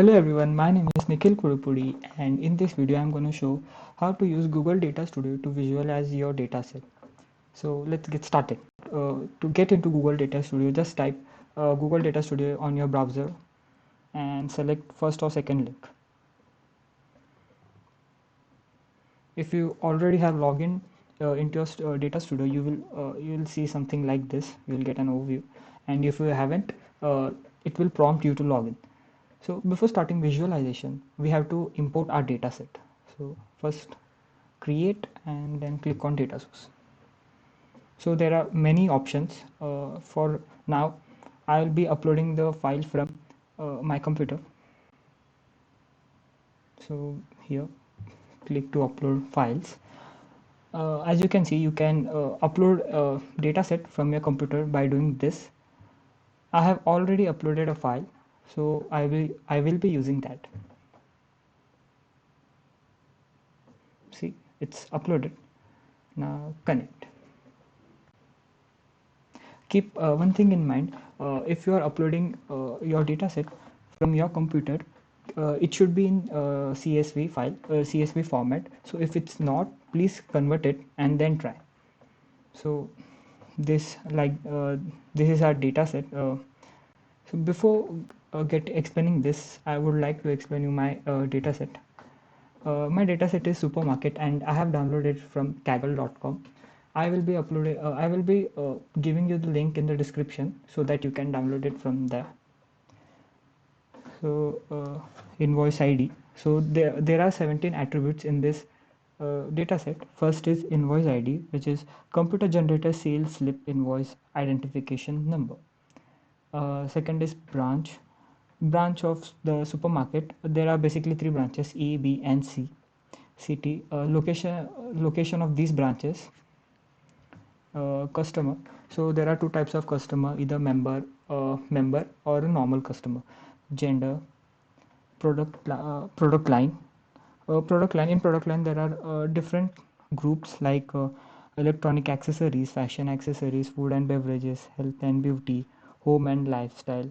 Hello everyone, my name is Nikhil Kurupudi and in this video I'm going to show how to use Google Data Studio to visualize your dataset. So let's get started. To get into Google Data Studio, just type Google Data Studio on your browser and select first or second link. If you already have login into your Data Studio, you will see something like this. You will get an overview, and if you haven't, it will prompt you to log in. So before starting visualization, we have to import our dataset. So first create and then click on data source. So there are many options. For now, I will be uploading the file from my computer. So here, click to upload files. As you can see, you can upload a dataset from your computer by doing this. I have already uploaded a file, so I will be using that. See, it's uploaded. Now connect. Keep one thing in mind. If you are uploading your dataset from your computer, it should be in CSV file, CSV format. So if it's not, please convert it and then try. So this is our dataset. So before get explaining this, I would like to explain you my dataset. My dataset is supermarket and I have downloaded from kaggle.com. I will be giving you the link in the description so that you can download it from there. So invoice ID. So there are 17 attributes in this dataset. First is invoice ID, which is computer generated sales slip invoice identification number. Second is branch of the supermarket. There are basically three branches: A, B, and C. City, location of these branches. Customer. So there are two types of customer: either member or a normal customer. Gender. Product line. In product line there are different groups like electronic accessories, fashion accessories, food and beverages, health and beauty, home and lifestyle,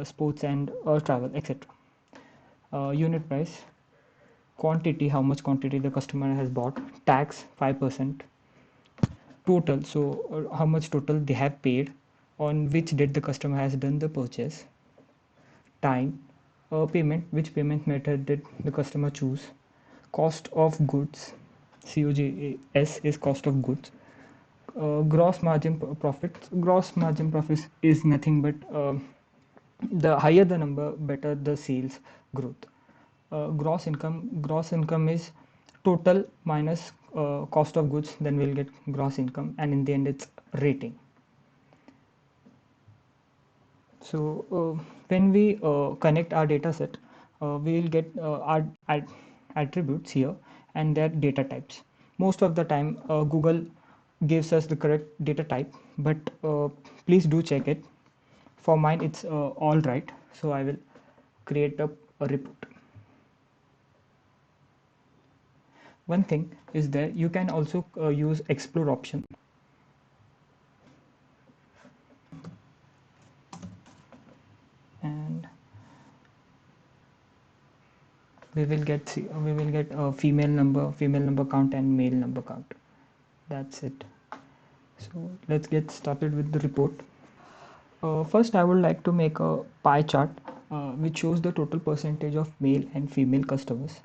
sports and travel, etc. Unit price, quantity, how much quantity the customer has bought, tax 5%, total, so how much total they have paid, on which date the customer has done the purchase, time, payment, which payment method did the customer choose, cost of goods, COGS is cost of goods, gross margin profit. Gross margin profit is nothing but the higher the number, better the sales growth. Gross income is total minus cost of goods, then we'll get gross income, and in the end it's rating. So when we connect our data set, we will get our attributes here and their data types. Most of the time Google gives us the correct data type, but please do check it. For mine it's all right, so I will create a report. One thing is that you can also use explore option, and we will get a female number count and male number count. That's it. So let's get started with the report. First I would like to make a pie chart which shows the total percentage of male and female customers.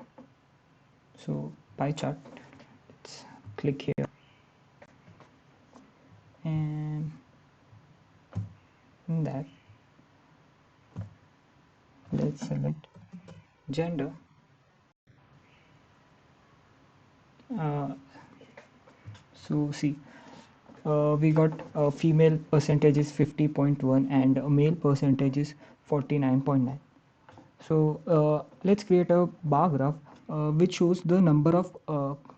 So pie chart, let's click here, and in that let's select gender. uh, so see, we got female percentage is 50.1 and male percentage is 49.9. So let's create a bar graph which shows the number of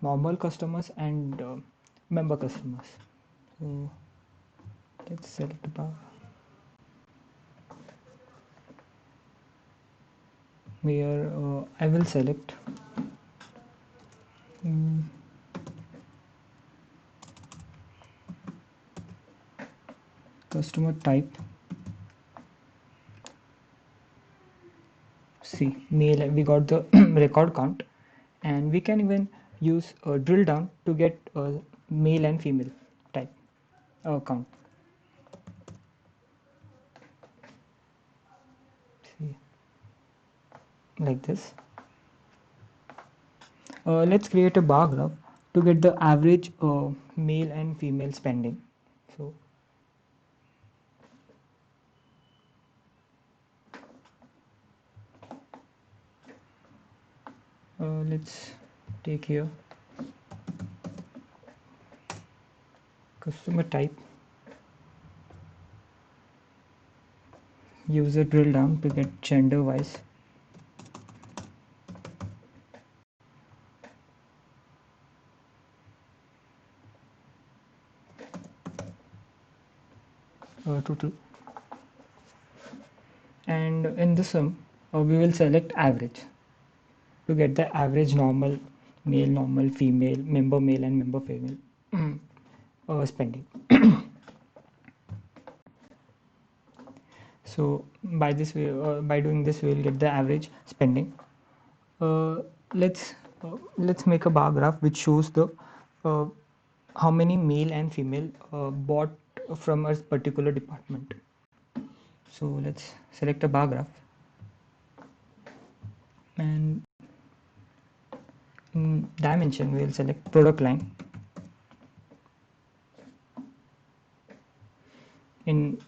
normal customers and member customers. So let's select bar. Here I will select mm, customer type See, male, we got the record count, and we can even use a drill down to get male and female type count. See, like this. Let's create a bar graph to get the average male and female spending. So let's take here customer type, use a drill down to get gender wise. Total, and in the sum we will select average to get the average normal male, normal female, member male and member female spending. So by this way, by doing this, we will get the average spending. Uh, let's let's make a bar graph which shows the uh, how many male and female bought from a particular department. So let's select a bar graph, and in dimension we will select product line. In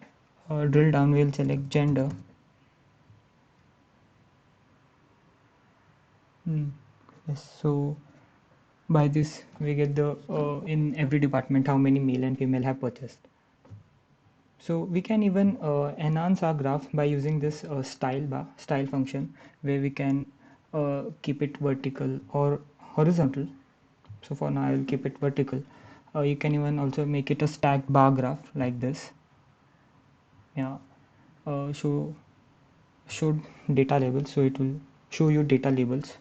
drill down we will select gender. Yes, so by this we get the in every department how many male and female have purchased. So we can even enhance our graph by using this style function, where we can keep it vertical or horizontal. So for now I will keep it vertical. You can even also make it a stacked bar graph like this. Yeah, show data labels, so it will show you data labels.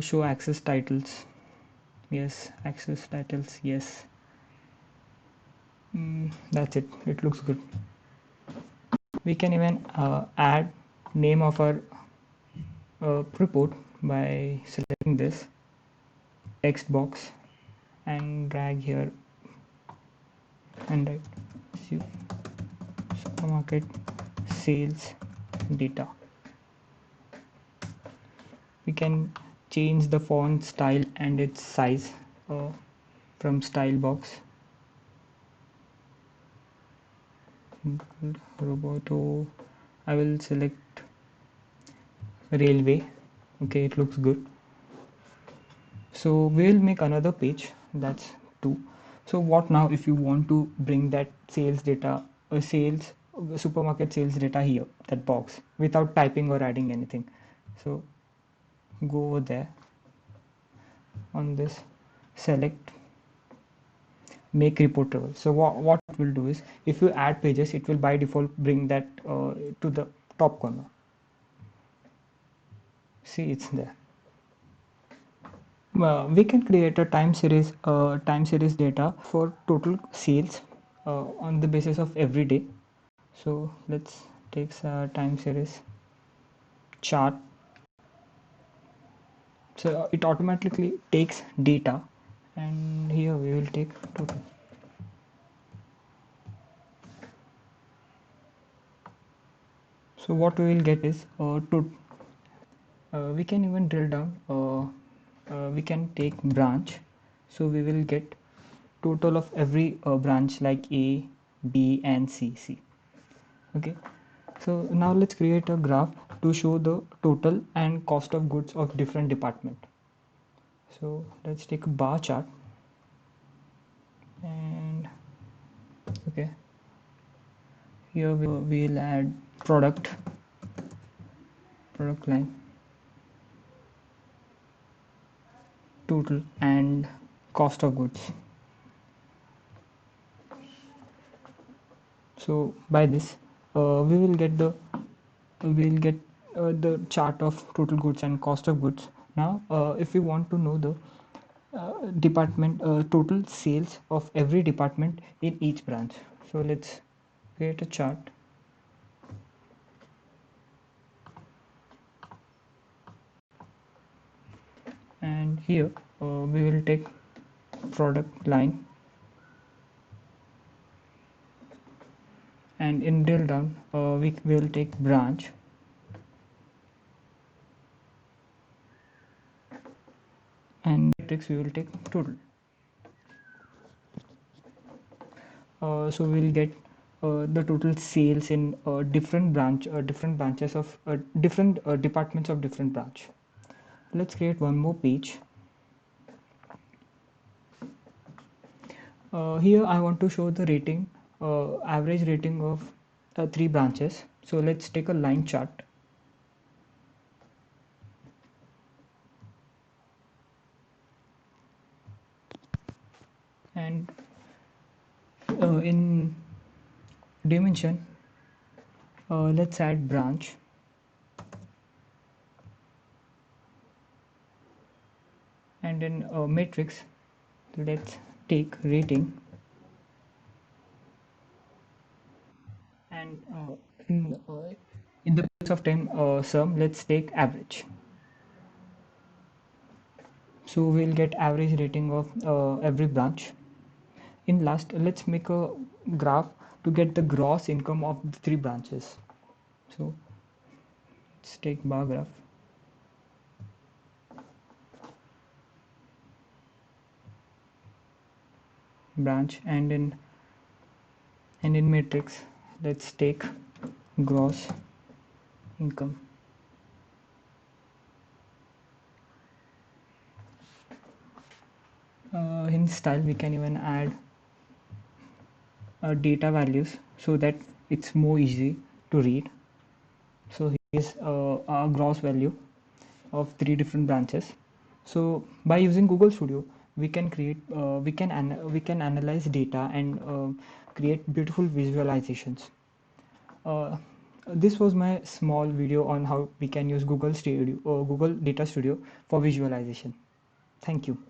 Show access titles. Yes, access titles. Yes. That's it. It looks good. We can even add name of our report by selecting this text box and drag here and write supermarket sales data. We can change the font style and its size from style box. Roboto, I will select railway. Okay, it looks good. So we'll make another page, that's 2. So what now if you want to bring that sales data, sales supermarket sales data here, that box, without typing or adding anything? So go over there on this, select make reportable. So what it will do is, if you add pages, it will by default bring that to the top corner. See, it's there. We can create a time series data for total sales on the basis of every day. So let's take a time series chart. So it automatically takes data, and here we will take total. So what we will get is we can even drill down. We can take branch, so we will get total of every branch like A, B, and C. Okay, so now let's create a graph to show the total and cost of goods of different department. So let's take a bar chart, and okay, here we'll add product line, total, and cost of goods. So by this we will get the chart of total goods and cost of goods. Now if we want to know the department total sales of every department in each branch, so let's create a chart. And here we will take product line, and in drill down we will take branch, and matrix we will take total. So we will get the total sales in different branches of different departments of different branch. Let's create one more page. Here I want to show the rating, average rating of three branches. So let's take a line chart. And in dimension, let's add branch. And in matrix, let's take rating. And in the place of time sum, let's take average. So we'll get average rating of every branch. In last, let's make a graph to get the gross income of the three branches. So let's take bar graph. Branch, and in matrix, let's take gross income. In style, we can even add data values so that it's more easy to read. So here's our gross value of three different branches. So by using Google Studio, we can create, we can analyze data and create beautiful visualizations. Uh, this was my small video on how we can use Google Studio or Google Data Studio for visualization. Thank you.